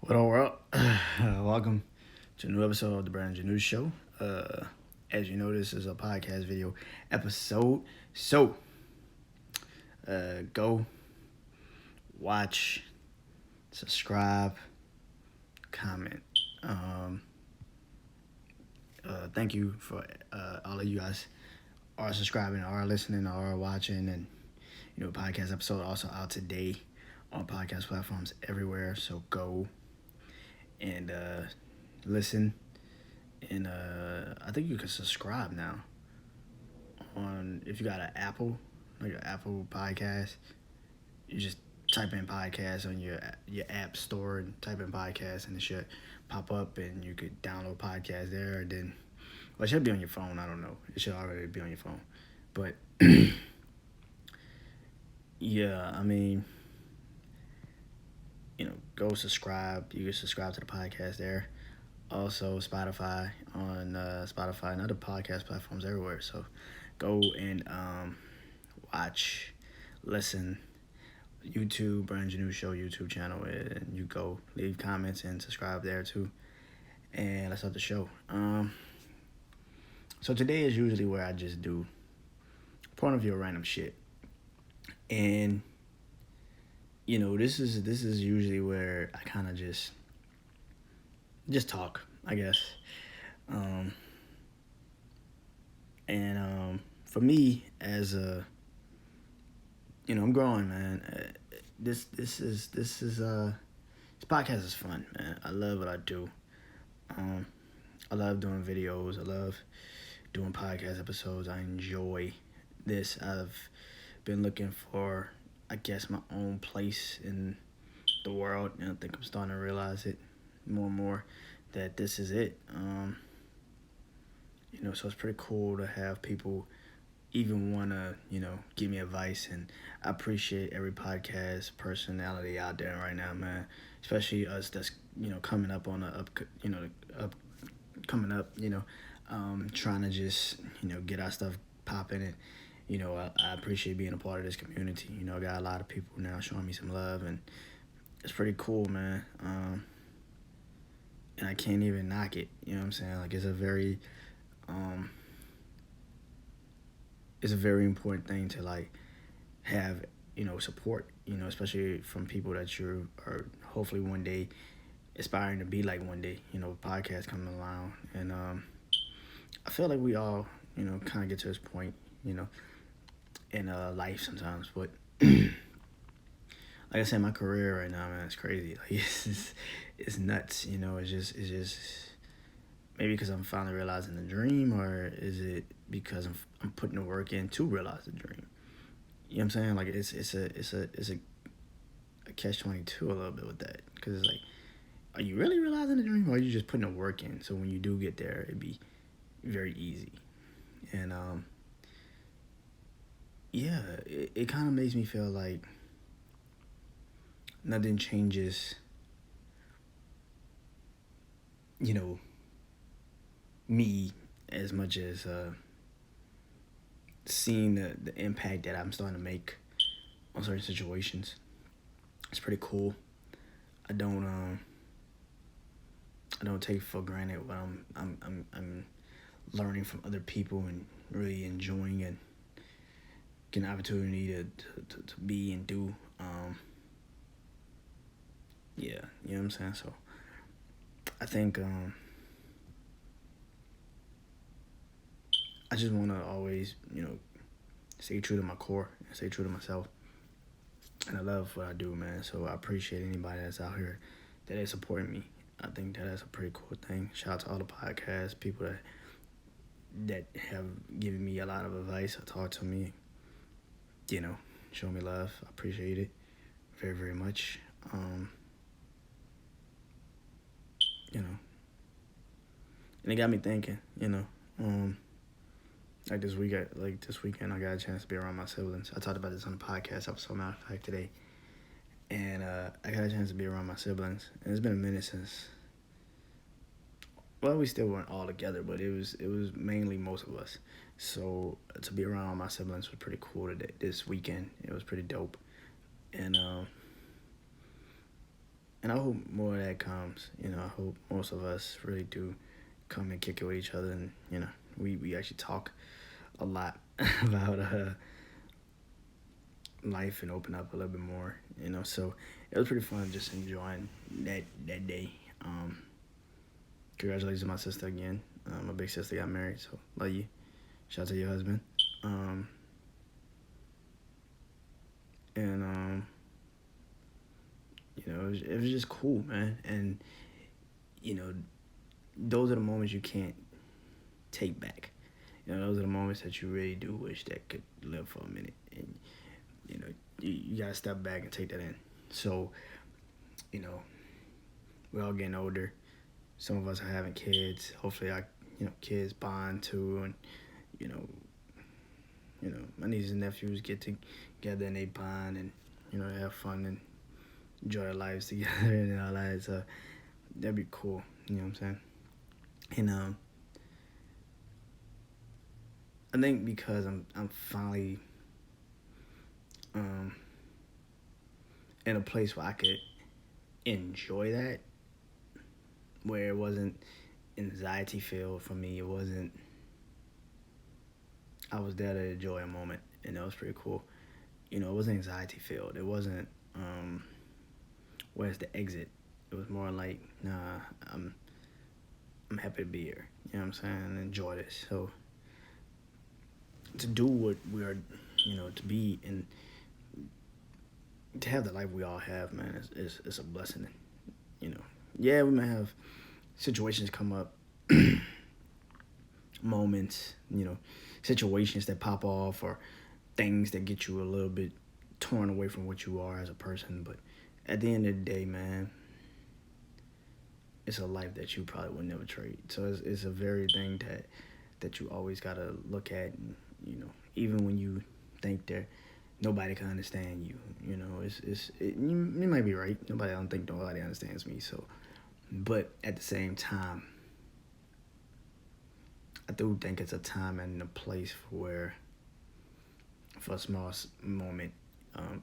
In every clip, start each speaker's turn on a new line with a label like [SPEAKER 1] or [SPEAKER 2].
[SPEAKER 1] What up, world? Welcome to a new episode of the Brandon News Show. As you know, this is a podcast video episode. So, go watch, subscribe, comment. Thank you for all of you guys are subscribing, are listening, are watching, and podcast episode also out today on podcast platforms everywhere. So go and listen. And I think you can subscribe now on if you got an Apple, like an Apple podcast. You just type in podcast on your app store and type in podcast, and it should pop up, and you could download podcast there. And then, well, it should be on your phone. I don't know. It should already be on your phone, but yeah, I mean, go subscribe. You can subscribe to the podcast there. Also, Spotify on Spotify and other podcast platforms everywhere. So, go and watch, listen, YouTube, Brand New Show YouTube channel, and you go leave comments and subscribe there too. And let's start the show. So today is usually where I just do point of view random shit, and this is usually where I kind of just talk, I guess. And for me, as a I'm growing, man. This podcast is fun, man. I love what I do. I love doing videos. I love doing podcast episodes. I enjoy this. I've been looking for, I guess, my own place in the world, and I think I'm starting to realize it more and more that this is it. So it's pretty cool to have people even want to, give me advice. And I appreciate every podcast personality out there right now, man. Especially us that's, coming up on the coming up, trying to just, get our stuff popping. And, I appreciate being a part of this community. I got a lot of people now showing me some love, and it's pretty cool, man. And I can't even knock it. You know what I'm saying? Like, it's a very important thing to like have support, especially from people that you are hopefully one day aspiring to be like one day. Podcasts coming along, and I feel like we all kind of get to this point in life sometimes. But like I said, my career right now, man, it's crazy. Like it's nuts. It's just maybe because I'm finally realizing the dream, or is it because I'm putting the work in to realize the dream? You know what I'm saying? Like it's a catch-22 a little bit with that, because it's like, are you really realizing the dream, or are you just putting the work in? So when you do get there, it'd be very easy. And yeah, it kind of makes me feel like nothing changes. Me as much as seeing the impact that I'm starting to make on certain situations. It's pretty cool. I don't take for granted what I'm learning from other people, and really enjoying and getting an opportunity to be and do. Yeah, you know what I'm saying? So I think I just want to always, stay true to my core and stay true to myself. And I love what I do, man. So I appreciate anybody that's out here that is supporting me. I think that's a pretty cool thing. Shout out to all the podcast people that have given me a lot of advice or talked to me, show me love. I appreciate it very, very much. And it got me thinking, like this weekend, I got a chance to be around my siblings. I talked about this on the podcast episode, matter of fact, today. And I got a chance to be around my siblings. And it's been a minute since. Well, we still weren't all together, but it was mainly most of us. So to be around all my siblings was pretty cool today. This weekend, it was pretty dope. And And I hope more of that comes. I hope most of us really do come and kick it with each other, and we actually talk a lot about life and open up a little bit more. So it was pretty fun just enjoying that day. Congratulations to my sister again. My big sister got married, so love you. Shout out to your husband. And it was just cool, man. And those are the moments you can't take back. Those are the moments that you really do wish that could live for a minute. And you gotta step back and take that in. So, we're all getting older. Some of us are having kids. Hopefully our kids bond too, and my nieces and nephews get together and they bond, and they have fun and enjoy their lives together and all that. So that'd be cool. You know what I'm saying? And I think because I'm finally in a place where I could enjoy that, where it wasn't anxiety filled for me. It wasn't. I was there to enjoy a moment, and that was pretty cool. It wasn't anxiety filled. It wasn't where's the exit. It was more like, nah, I'm happy to be here. You know what I'm saying? And enjoy this. So to do what we are, to be and to have the life we all have, man, is a blessing. Yeah, we might have situations come up, moments, situations that pop off, or things that get you a little bit torn away from what you are as a person. But at the end of the day, man, it's a life that you probably would never trade. So it's a very thing that you always gotta look at, and even when you think that nobody can understand you, you might be right. I don't think nobody understands me. So, but at the same time, I do think it's a time and a place for a small moment,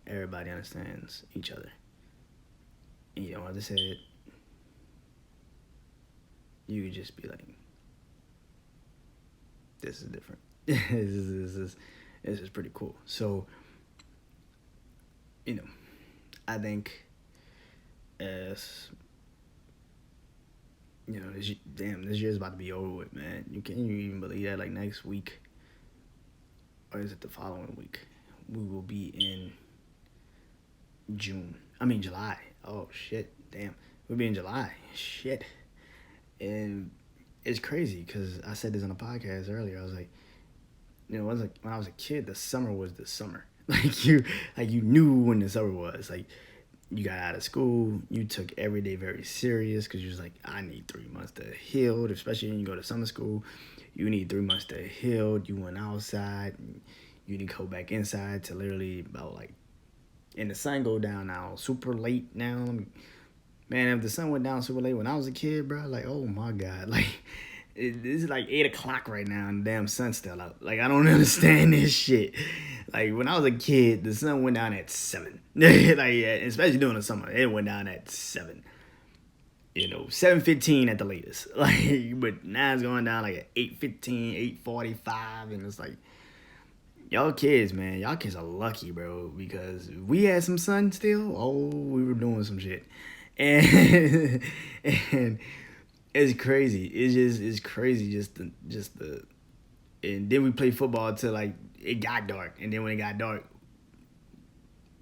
[SPEAKER 1] everybody understands each other. And, as I said, you could just be like, this is different. This is pretty cool. So, I think as this year's about to be over with, man. Can you even believe that? Like next week, or is it the following week? We will be in July. Oh shit, damn, we'll be in July. Shit, and it's crazy because I said this on a podcast earlier. I was like, when I was a kid, the summer was the summer. Like you knew when the summer was. Like you got out of school, you took every day very serious because you was like, I need 3 months to heal. Especially when you go to summer school, you need 3 months to heal. You went outside, and you need to go back inside to literally about like, and the sun go down now super late now. Man, if the sun went down super late when I was a kid, bro, like, oh my God, like, it's like 8 o'clock right now and the damn sun's still out. Like, I don't understand this shit. Like, when I was a kid, the sun went down at 7. Like, especially during the summer, it went down at 7. 7:15 at the latest. Like, but now it's going down like at 8:15, 8:45, and it's like, y'all kids are lucky, bro, because we had some sun still. Oh, we were doing some shit. And it's crazy. It's crazy just the and then we played football till like it got dark, and then when it got dark,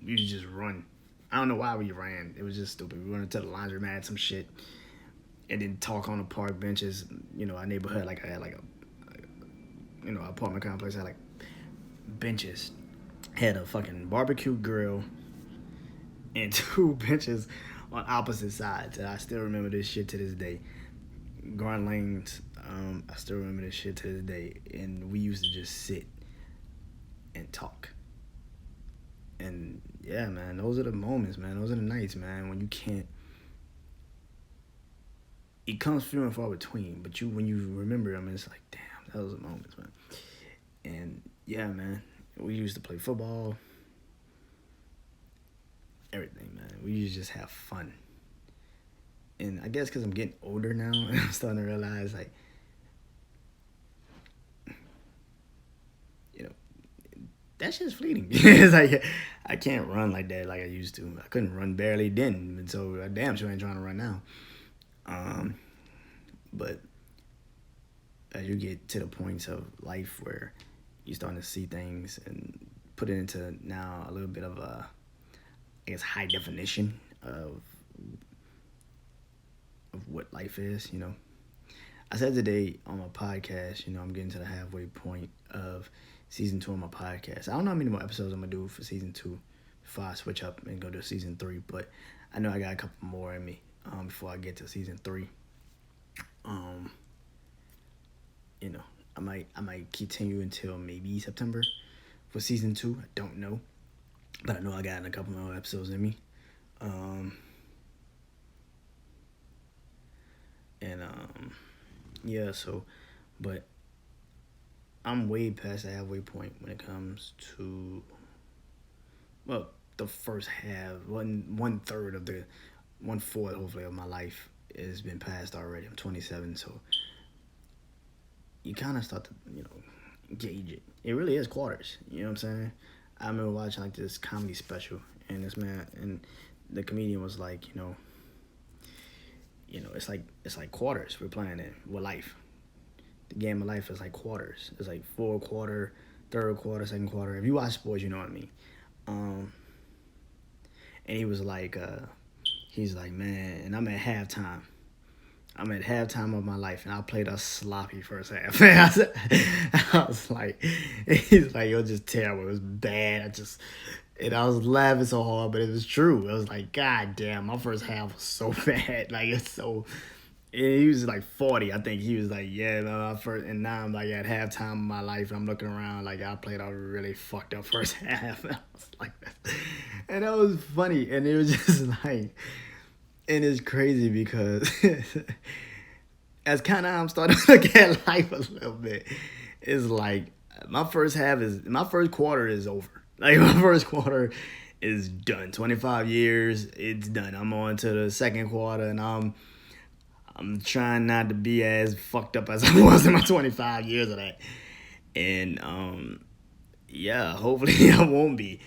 [SPEAKER 1] you just run. I don't know why we ran. It was just stupid. We went to the laundromat, some shit, and then talk on the park benches. Our neighborhood had apartment complex had like benches, had a fucking barbecue grill, and 2 benches on opposite sides. And I still remember this shit to this day. Garden Lanes, I still remember this shit to this day. And we used to just sit and talk. And yeah, man, those are the moments, man. Those are the nights, man, when you can't. It comes few and far between, but when you remember them, it's like, damn, those are the moments, man. And yeah, man, we used to play football. Everything, man. We used to just have fun. And I guess because I'm getting older now, I'm starting to realize, like, you know, that shit's fleeting. It's like I can't run like that like I used to. I couldn't run barely then, and so I damn sure ain't trying to run now. Um, but as you get to the points of life where you're starting to see things and put it into now a little bit of a, I guess, high definition of what life is, I said today on my podcast, I'm getting to the halfway point of season 2 of my podcast. I don't know how many more episodes I'm going to do for season 2 before I switch up and go to season 3, but I know I got a couple more in me before I get to season 3. I might continue until maybe September for season 2. I don't know, but I know I got a couple more episodes in me. Yeah, so, but I'm way past the halfway point when it comes to, well, the first half, one third of the 1/4 hopefully of my life has been passed already. I'm 27, so you kind of start to, gauge it. It really is quarters. You know what I'm saying? I remember watching like this comedy special, and this man and the comedian was like, it's like quarters we're playing in with life. The game of life is like quarters. It's like fourth quarter, third quarter, second quarter. If you watch sports, you know what I mean. And he was like, he's like, man, and I'm at halftime. I'm at halftime of my life, and I played a sloppy first half. I was like, he's like, it was just terrible. It was bad. And I was laughing so hard, but it was true. It was like, God damn, my first half was so bad. Like, it's so. He was like 40. I think he was like, yeah, no, first, and now I'm like at halftime of my life, and I'm looking around like I played a really fucked up first half. And I was like, and that was funny, and it was just like, and it's crazy because as kind of I'm starting to look at life a little bit. It's like my first quarter is over. Like my first quarter is done. 25 years, it's done. I'm on to the second quarter, and I'm trying not to be as fucked up as I was in my 25 years of that. And yeah, hopefully I won't be.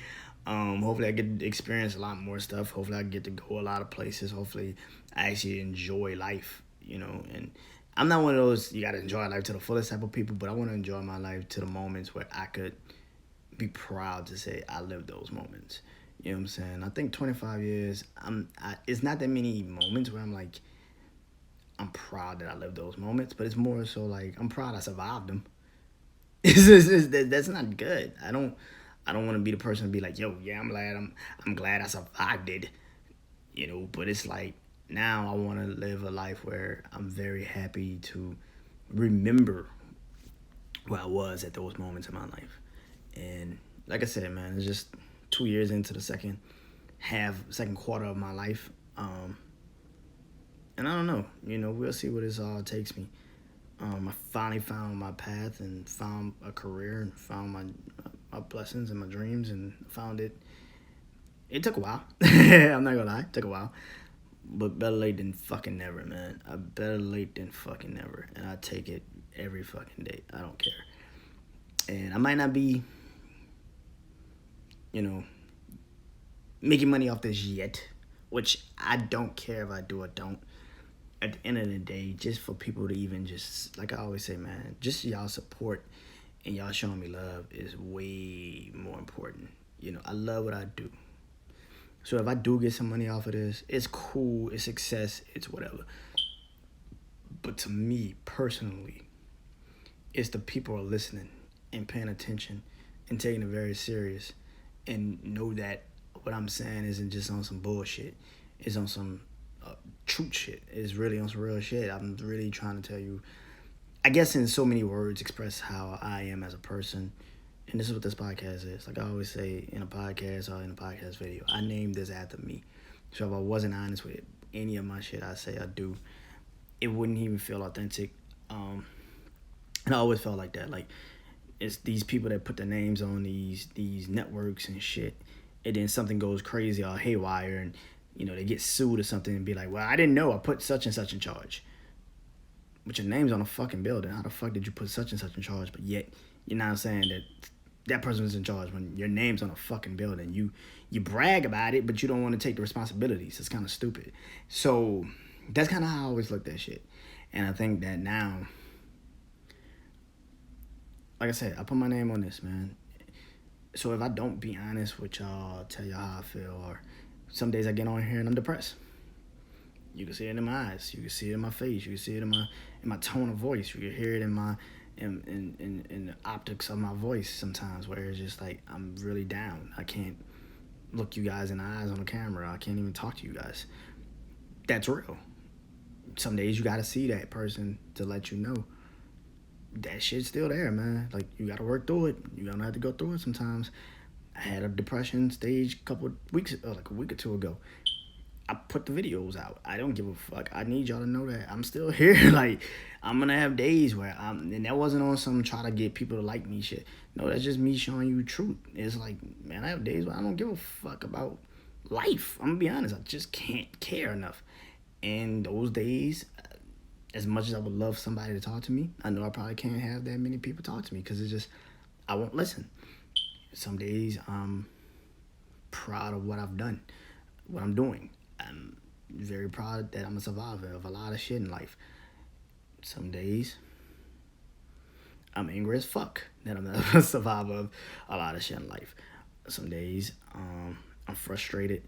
[SPEAKER 1] Hopefully I get to experience a lot more stuff. Hopefully I get to go a lot of places. Hopefully I actually enjoy life, and I'm not one of those you gotta enjoy life to the fullest type of people, but I want to enjoy my life to the moments where I could be proud to say I lived those moments. You know what I'm saying? I think 25 years, it's not that many moments where I'm like, I'm proud that I lived those moments, but it's more so like I'm proud I survived them. That's not good. I don't want to be the person to be like, yo, yeah, I'm glad I survived it, But it's like now I want to live a life where I'm very happy to remember where I was at those moments in my life. And like I said, man, it's just 2 years into the second quarter of my life. And I don't know, we'll see where this all takes me. I finally found my path and found a career and found my blessings and my dreams and found it. It took a while. I'm not gonna lie, it took a while. But better late than fucking never, man. Better late than fucking never. And I take it every fucking day. I don't care. And I might not be, making money off this yet, which I don't care if I do or don't. At the end of the day, just for people to even just, like I always say, man, just y'all support and y'all showing me love is way more important. I love what I do. So if I do get some money off of this, it's cool, it's success, it's whatever. But to me, personally, it's the people are listening and paying attention and taking it very serious and know that what I'm saying isn't just on some bullshit. It's on some truth shit. It's really on some real shit. I'm really trying to tell you, I guess in so many words, express how I am as a person. And this is what this podcast is. Like I always say in a podcast or in a podcast video, I named this after me. So if I wasn't honest with any of my shit I say I do, it wouldn't even feel authentic. And I always felt like that. Like it's these people that put their names on these networks and shit, and then something goes crazy or haywire, and they get sued or something and be like, well, I didn't know I put such and such in charge. But your name's on a fucking building. How the fuck did you put such and such in charge? But yet, you're not saying that person was in charge when your name's on a fucking building. You brag about it, but you don't want to take the responsibilities. It's kind of stupid. So that's kind of how I always looked at shit. And I think that now, like I said, I put my name on this, man. So if I don't be honest with y'all, tell y'all how I feel, or some days I get on here and I'm depressed. You can see it in my eyes. You can see it in my face. You can see it in my tone of voice. You can hear it in the optics of my voice sometimes, where it's just like I'm really down. I can't look you guys in the eyes on the camera. I can't even talk to you guys. That's real. Some days you gotta see that person to let you know that shit's still there, man. Like, you gotta work through it. You're gonna have to go through it sometimes. I had a depression stage a couple of weeks, like a week or two ago. I put the videos out. I don't give a fuck. I need y'all to know that I'm still here. Like, I'm gonna have days where and that wasn't on some try to get people to like me shit. No, that's just me showing you the truth. It's like, man, I have days where I don't give a fuck about life. I'm gonna be honest. I just can't care enough. And those days, as much as I would love somebody to talk to me, I know I probably can't have that many people talk to me because it's just, I won't listen. Some days I'm proud of what I've done, what I'm doing. I'm very proud that I'm a survivor of a lot of shit in life. Some days I'm angry as fuck that I'm a survivor of a lot of shit in life. Some days I'm frustrated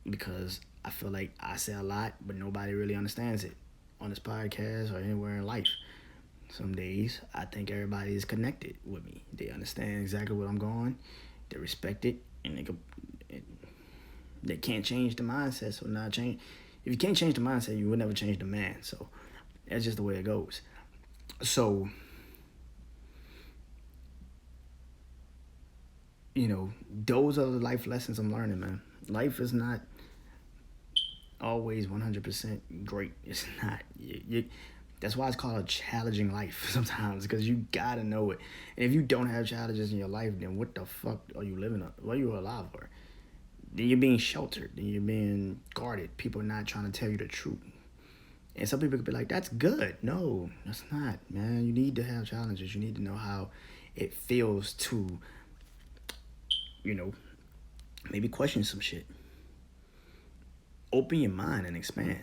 [SPEAKER 1] because I feel like I say a lot, but nobody really understands it on this podcast or anywhere in life. Some days I think everybody is connected with me. They understand exactly what I'm going. They respect it, and they can't change the mindset. So not change. If you can't change the mindset, you will never change the man. So that's just the way it goes. So, those are the life lessons I'm learning, man. Life is not always 100% great. It's not. That's why it's called a challenging life sometimes, because you gotta know it. And if you don't have challenges in your life, then what the fuck are you living on? What are you alive for? Then you're being sheltered. Then you're being guarded. People are not trying to tell you the truth. And some people could be like, that's good. No, that's not, man. You need to have challenges. You need to know how it feels to, maybe question some shit. Open your mind and expand,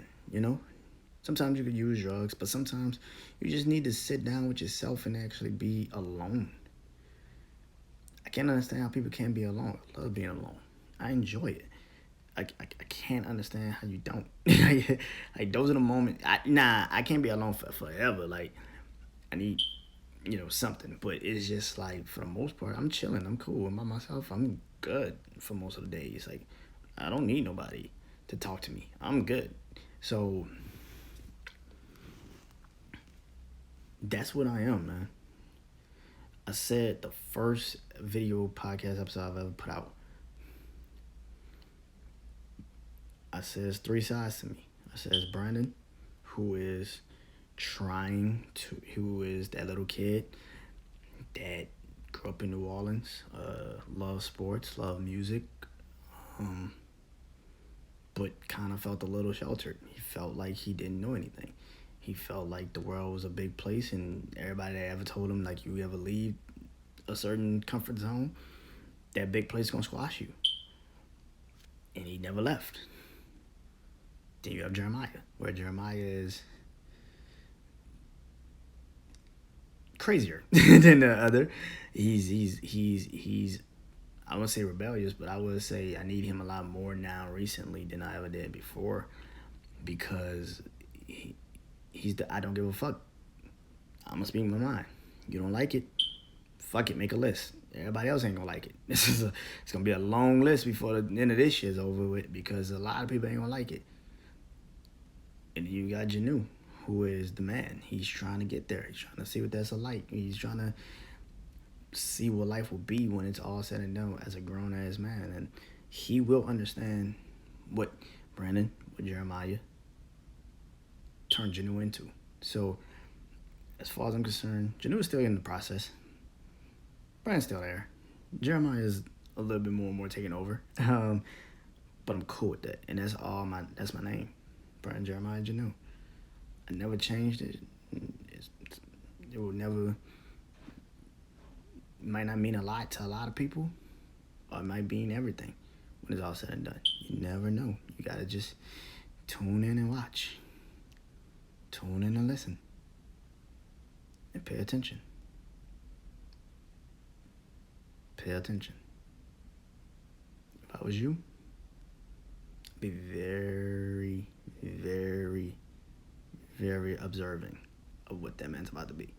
[SPEAKER 1] Sometimes you could use drugs, but sometimes you just need to sit down with yourself and actually be alone. I can't understand how people can't be alone. I love being alone. I enjoy it. I can't understand how you don't. Like, those are the moments. I can't be alone forever. Like, I need, something. But it's just like, for the most part, I'm chilling. I'm cool. I'm by myself. I'm good for most of the days. Like, I don't need nobody to talk to me. I'm good. So that's what I am, man. I said the first video podcast episode I've ever put out, I said there's three sides to me. I said it's Brandon, who is that little kid that grew up in New Orleans, loved sports, loved music, but kind of felt a little sheltered. He felt like he didn't know anything. He felt like the world was a big place, and everybody that ever told him, like, you ever leave a certain comfort zone, that big place gonna squash you. And he never left. Then you have Jeremiah, where Jeremiah is crazier than the other. He's I wouldn't say rebellious, but I would say I need him a lot more now recently than I ever did before, because he's the I don't give a fuck. I'm gonna speak my mind. You don't like it? Fuck it, make a list. Everybody else ain't gonna like it. It's gonna be a long list before the end of this shit's over with, because a lot of people ain't gonna like it. And then you got Janu, who is the man. He's trying to get there. He's trying to see what that's like. He's trying to see what life will be when it's all said and done as a grown-ass man. And he will understand what Brandon, what Jeremiah turned Janu into. So, as far as I'm concerned, Janu is still in the process. Brandon's still there. Jeremiah is a little bit more and more taking over. But I'm cool with that. And that's my name. Brandon Jeremiah Janu. I never changed it. It will never, might not mean a lot to a lot of people, or it might mean everything when it's all said and done. You never know. You gotta just tune in and watch. Tune in and listen. And pay attention. Pay attention. If I was you, I'd be very, very, very observing of what that man's about to be.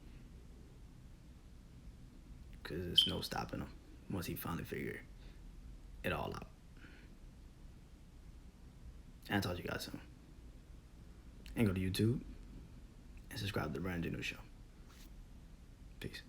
[SPEAKER 1] Because there's no stopping him once he finally figure it all out. And I'll talk to you guys soon. And go to YouTube and subscribe to the Brandon Janu Show. Peace.